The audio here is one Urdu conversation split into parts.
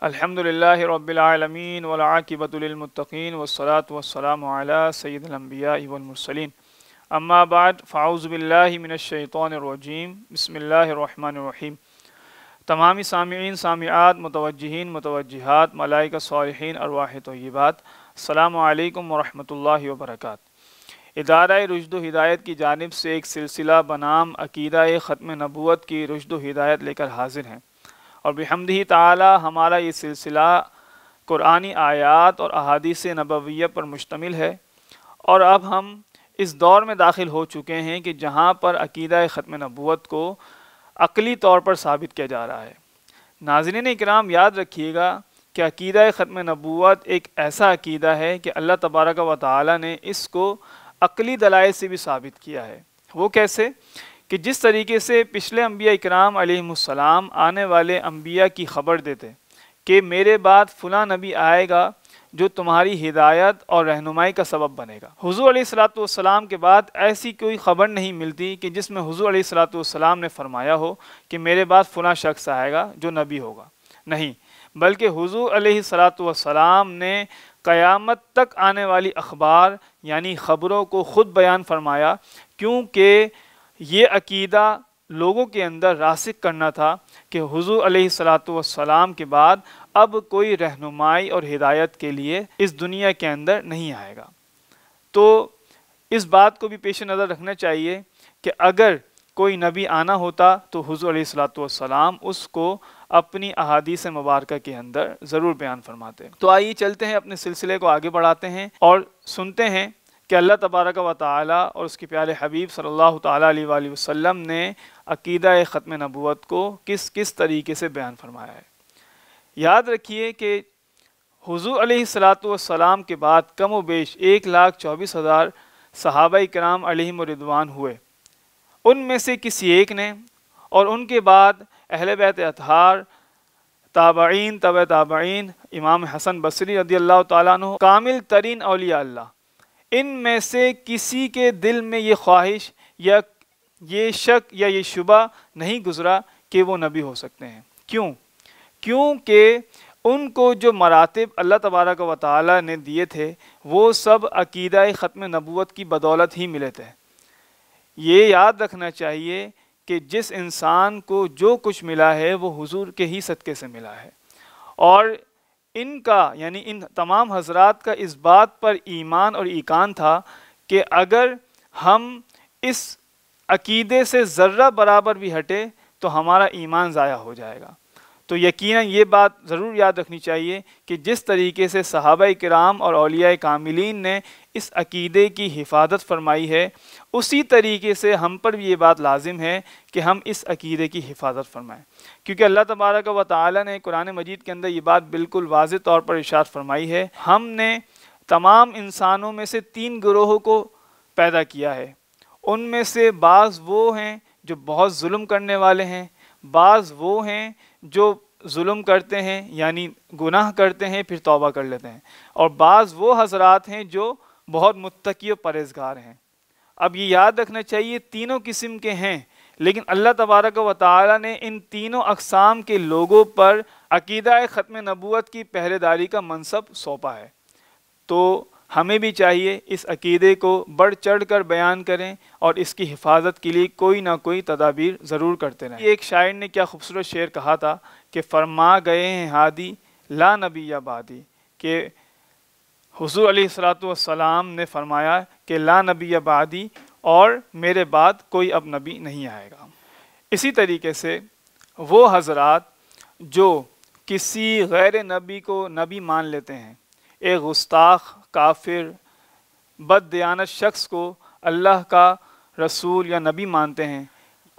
الحمدللہ رب العالمین والعاقبۃ للمتقین والصلاة والسلام علی سید الانبیاء والمرسلین اما بعد فاعوذ باللہ من الشیطان الرجیم بسم اللہ الرحمن الرحیم۔ تمامی سامعین سامعات متوجہین متوجہات ملائکہ صالحین ارواح طیبات، السلام علیکم ورحمۃ اللہ وبرکاتہ۔ ادارہ رشد و ہدایت کی جانب سے ایک سلسلہ بنام عقیدہ ختم نبوت کی رشد و ہدایت لے کر حاضر ہیں، اور بحمدہ تعالی ہمارا یہ سلسلہ قرآنی آیات اور احادیث نبویہ پر مشتمل ہے، اور اب ہم اس دور میں داخل ہو چکے ہیں کہ جہاں پر عقیدہ ختم نبوت کو عقلی طور پر ثابت کیا جا رہا ہے۔ ناظرین اکرام، یاد رکھیے گا کہ عقیدہ ختم نبوت ایک ایسا عقیدہ ہے کہ اللہ تبارک و تعالی نے اس کو عقلی دلائل سے بھی ثابت کیا ہے۔ وہ کیسے؟ کہ جس طریقے سے پچھلے انبیاء اکرام علیہم السلام آنے والے انبیاء کی خبر دیتے کہ میرے بعد فلاں نبی آئے گا جو تمہاری ہدایت اور رہنمائی کا سبب بنے گا۔ حضور علیہ السلام کے بعد ایسی کوئی خبر نہیں ملتی کہ جس میں حضور علیہ السلام نے فرمایا ہو کہ میرے بعد فلاں شخص آئے گا جو نبی ہوگا، نہیں، بلکہ حضور علیہ السلام نے قیامت تک آنے والی اخبار یعنی خبروں کو خود بیان فرمایا، کیونکہ یہ عقیدہ لوگوں کے اندر راسخ کرنا تھا کہ حضور علیہ السلام کے بعد اب کوئی رہنمائی اور ہدایت کے لیے اس دنیا کے اندر نہیں آئے گا۔ تو اس بات کو بھی پیش نظر رکھنا چاہیے کہ اگر کوئی نبی آنا ہوتا تو حضور علیہ السلام اس کو اپنی احادیث مبارکہ کے اندر ضرور بیان فرماتے۔ تو آئیے چلتے ہیں، اپنے سلسلے کو آگے بڑھاتے ہیں اور سنتے ہیں کہ اللہ تبارک و تعالی اور اس کے پیارے حبیب صلی اللہ تعالی علیہ وآلہ وسلم نے عقیدہ ختم نبوت کو کس کس طریقے سے بیان فرمایا ہے۔ یاد رکھیے کہ حضور علیہ السلام کے بعد کم و بیش 1,24,000 صحابہ کرام علیہم رضوان ہوئے، ان میں سے کسی ایک نے، اور ان کے بعد اہل بیت اطہار، تابعین، تبع تابعین، امام حسن بصری رضی اللہ تعالیٰ عنہ، کامل ترین اولیاء اللہ، ان میں سے کسی کے دل میں یہ خواہش یا یہ شک یا یہ شبہ نہیں گزرا کہ وہ نبی ہو سکتے ہیں۔ کیوں؟ کیونکہ ان کو جو مراتب اللہ تبارک و تعالی نے دیے تھے وہ سب عقیدہ ختم نبوت کی بدولت ہی ملے تھے۔ یہ یاد رکھنا چاہیے کہ جس انسان کو جو کچھ ملا ہے وہ حضور کے ہی صدقے سے ملا ہے، اور ان کا یعنی ان تمام حضرات کا اس بات پر ایمان اور ایقان تھا کہ اگر ہم اس عقیدے سے ذرہ برابر بھی ہٹے تو ہمارا ایمان ضائع ہو جائے گا۔ تو یقیناً یہ بات ضرور یاد رکھنی چاہیے کہ جس طریقے سے صحابہ کرام اور اولیاء کاملین نے اس عقیدے کی حفاظت فرمائی ہے، اسی طریقے سے ہم پر بھی یہ بات لازم ہے کہ ہم اس عقیدے کی حفاظت فرمائیں، کیونکہ اللہ تبارک و تعالی نے قرآن مجید کے اندر یہ بات بالکل واضح طور پر ارشاد فرمائی ہے۔ ہم نے تمام انسانوں میں سے 3 گروہوں کو پیدا کیا ہے، ان میں سے بعض وہ ہیں جو بہت ظلم کرنے والے ہیں، بعض وہ ہیں جو ظلم کرتے ہیں یعنی گناہ کرتے ہیں پھر توبہ کر لیتے ہیں، اور بعض وہ حضرات ہیں جو بہت متقی و پرہیزگار ہیں۔ اب یہ یاد رکھنا چاہیے تینوں قسم کے ہیں، لیکن اللہ تبارک و تعالی نے ان تینوں اقسام کے لوگوں پر عقیدہ ختم نبوت کی پہرے داری کا منصب سونپا ہے۔ تو ہمیں بھی چاہیے اس عقیدے کو بڑھ چڑھ کر بیان کریں اور اس کی حفاظت کے لیے کوئی نہ کوئی تدابیر ضرور کرتے رہیں۔ ایک شاعر نے کیا خوبصورت شعر کہا تھا کہ فرما گئے ہیں ہادی لا نبی یا بعدی، کہ حضور علیہ السلام نے فرمایا کہ لا نبی یا بعدی، اور میرے بعد کوئی اب نبی نہیں آئے گا۔ اسی طریقے سے وہ حضرات جو کسی غیر نبی کو نبی مان لیتے ہیں، ایک گستاخ، کافر، بد دیانت شخص کو اللہ کا رسول یا نبی مانتے ہیں،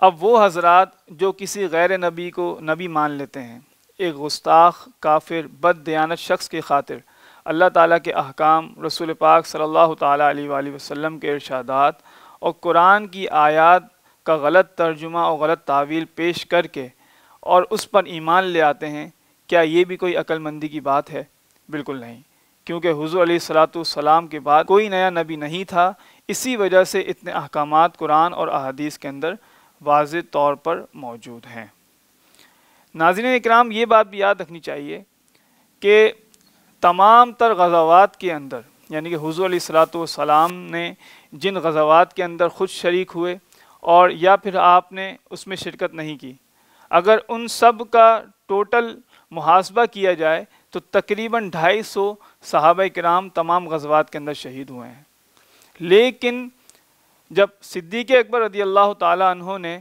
اب وہ حضرات جو کسی غیر نبی کو نبی مان لیتے ہیں، ایک گستاخ، کافر، بد دیانت شخص کی خاطر اللہ تعالیٰ کے احکام، رسول پاک صلی اللہ تعالیٰ علیہ وآلہ وسلم کے ارشادات اور قرآن کی آیات کا غلط ترجمہ اور غلط تعویل پیش کر کے اور اس پر ایمان لے آتے ہیں، کیا یہ بھی کوئی عقل مندی کی بات ہے؟ بالکل نہیں، کیونکہ حضور علیہ السلام کے بعد کوئی نیا نبی نہیں تھا، اسی وجہ سے اتنے احکامات قرآن اور احادیث کے اندر واضح طور پر موجود ہیں۔ ناظرین اکرام، یہ بات بھی یاد رکھنی چاہیے کہ تمام تر غزوات کے اندر، یعنی کہ حضور علیہ الصلاۃ والسلام نے جن غزوات کے اندر خود شریک ہوئے اور یا پھر آپ نے اس میں شرکت نہیں کی، اگر ان سب کا ٹوٹل محاسبہ کیا جائے تو تقریباً 250 صحابہ کرام تمام غزوات کے اندر شہید ہوئے ہیں۔ لیکن جب صدیق اکبر رضی اللہ تعالیٰ عنہ نے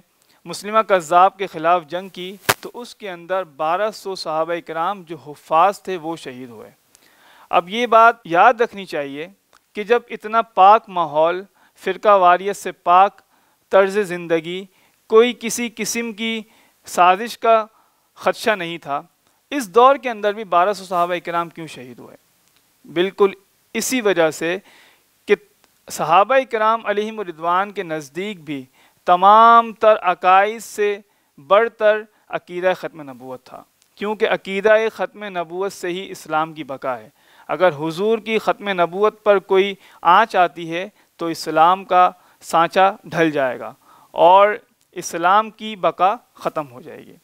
مسلمہ کذاب کے خلاف جنگ کی تو اس کے اندر 1200 صحابہ کرام جو حفاظ تھے وہ شہید ہوئے۔ اب یہ بات یاد رکھنی چاہیے کہ جب اتنا پاک ماحول، فرقہ واریت سے پاک طرز زندگی، کوئی کسی قسم کی سازش کا خدشہ نہیں تھا، اس دور کے اندر بھی 1200 صحابہ کرام کیوں شہید ہوئے؟ بالکل اسی وجہ سے کہ صحابہ کرام علیہم رضوان کے نزدیک بھی تمام تر عقائد سے بڑھ تر عقیدہ ختم نبوت تھا، کیونکہ عقیدہ ختم نبوت سے ہی اسلام کی بقا ہے۔ اگر حضور کی ختم نبوت پر کوئی آنچ آتی ہے تو اسلام کا سانچہ ڈھل جائے گا اور اسلام کی بقا ختم ہو جائے گی۔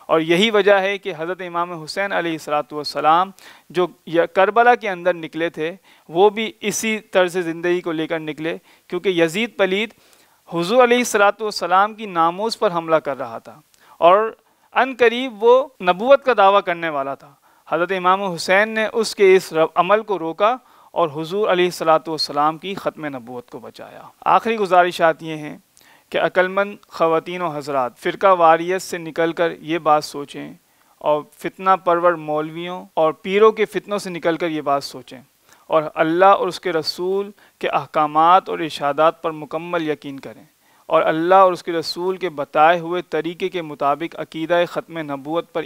اور یہی وجہ ہے کہ حضرت امام حسین علیہ السلام جو کربلا کے اندر نکلے تھے وہ بھی اسی طرز زندگی کو لے کر نکلے، کیونکہ یزید پلید حضور علیہ السلام کی ناموس پر حملہ کر رہا تھا اور ان قریب وہ نبوت کا دعویٰ کرنے والا تھا۔ حضرت امام حسین نے اس کے اس عمل کو روکا اور حضور علیہ السلام کی ختم نبوت کو بچایا۔ آخری گزارشات یہ ہیں کہ عقلمند خواتین و حضرات فرقہ واریت سے نکل کر یہ بات سوچیں اور فتنہ پرور مولویوں اور پیروں کے فتنوں سے نکل کر یہ بات سوچیں اور اللہ اور اس کے رسول کے احکامات اور ارشادات پر مکمل یقین کریں اور اللہ اور اس کے رسول کے بتائے ہوئے طریقے کے مطابق عقیدہ ختم نبوت پر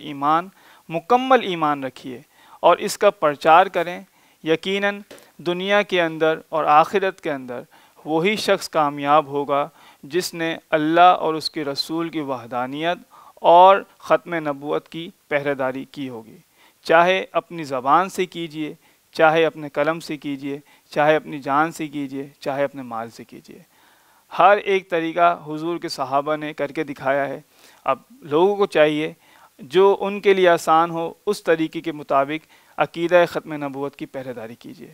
مکمل ایمان رکھیے اور اس کا پرچار کریں۔ یقیناً دنیا کے اندر اور آخرت کے اندر وہی شخص کامیاب ہوگا جس نے اللہ اور اس کے رسول کی وحدانیت اور ختم نبوت کی پہرہ داری کی ہوگی، چاہے اپنی زبان سے کیجئے، چاہے اپنے قلم سے کیجئے، چاہے اپنی جان سے کیجئے، چاہے اپنے مال سے کیجئے۔ ہر ایک طریقہ حضور کے صحابہ نے کر کے دکھایا ہے۔ اب لوگوں کو چاہیے جو ان کے لیے آسان ہو اس طریقے کے مطابق عقیدہ ختم نبوت کی پہرہ داری کیجیے۔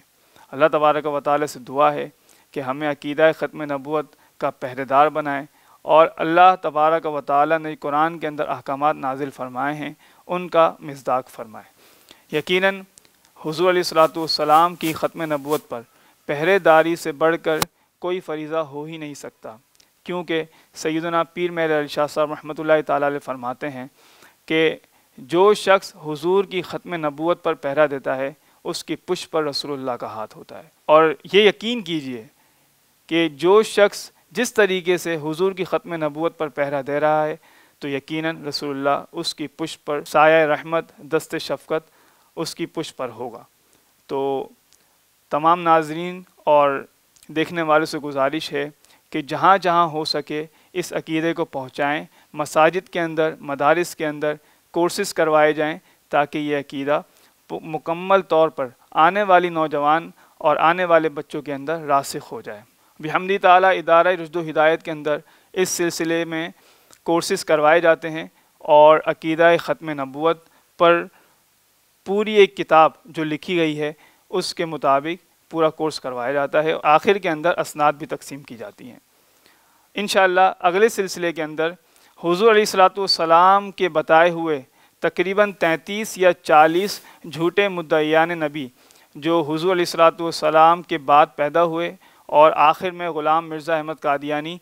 اللہ تبارک و تعالی سے دعا ہے کہ ہمیں عقیدہ ختم نبوت کا پہرہ دار بنائیں اور اللہ تبارک و تعالی نے قرآن کے اندر احکامات نازل فرمائے ہیں ان کا مصداق فرمائے۔ یقیناً حضور علیہ السلام کی ختم نبوت پر پہرہ داری سے بڑھ کر کوئی فریضہ ہو ہی نہیں سکتا، کیونکہ سیدنا پیر مہر علی شاہ صاحب رحمۃ اللہ تعالی علیہ فرماتے ہیں کہ جو شخص حضور کی ختم نبوت پر پہرہ دیتا ہے اس کی پشت پر رسول اللہ کا ہاتھ ہوتا ہے۔ اور یہ یقین کیجئے کہ جو شخص جس طریقے سے حضور کی ختم نبوت پر پہرہ دے رہا ہے تو یقیناً رسول اللہ اس کی پشت پر سایہ رحمت، دست شفقت اس کی پشت پر ہوگا۔ تو تمام ناظرین اور دیکھنے والوں سے گزارش ہے کہ جہاں جہاں ہو سکے اس عقیدے کو پہنچائیں، مساجد کے اندر، مدارس کے اندر کورسز کروائے جائیں تاکہ یہ عقیدہ مکمل طور پر آنے والی نوجوان اور آنے والے بچوں کے اندر راسخ ہو جائے۔ بحمدی تعالی ادارہ رشد و ہدایت کے اندر اس سلسلے میں کورسز کروائے جاتے ہیں اور عقیدہ ختم نبوت پر پوری ایک کتاب جو لکھی گئی ہے اس کے مطابق پورا کورس کروایا جاتا ہے، آخر کے اندر اسناد بھی تقسیم کی جاتی ہیں۔ انشاءاللہ اگلے سلسلے کے اندر حضور علیہ السلام کے بتائے ہوئے تقریباً 33 یا 40 جھوٹے مدعیان نبی جو حضور علیہ السلام کے بعد پیدا ہوئے اور آخر میں غلام مرزا احمد قادیانی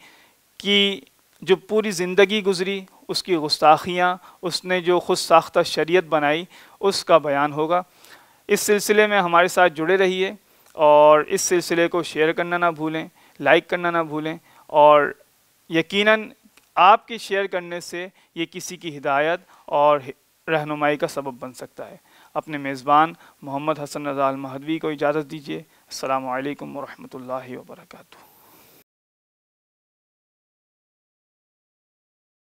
کی جو پوری زندگی گزری، اس کی گستاخیاں، اس نے جو خود ساختہ شریعت بنائی، اس کا بیان ہوگا۔ اس سلسلے میں ہمارے ساتھ جڑے رہیے اور اس سلسلے کو شیئر کرنا نہ بھولیں، لائک کرنا نہ بھولیں، اور یقیناً آپ کے شیئر کرنے سے یہ کسی کی ہدایت اور رہنمائی کا سبب بن سکتا ہے۔ اپنے میزبان محمد حسن رضا المہدوی کو اجازت دیجیے۔ السلام علیکم ورحمۃ اللہ وبرکاتہ۔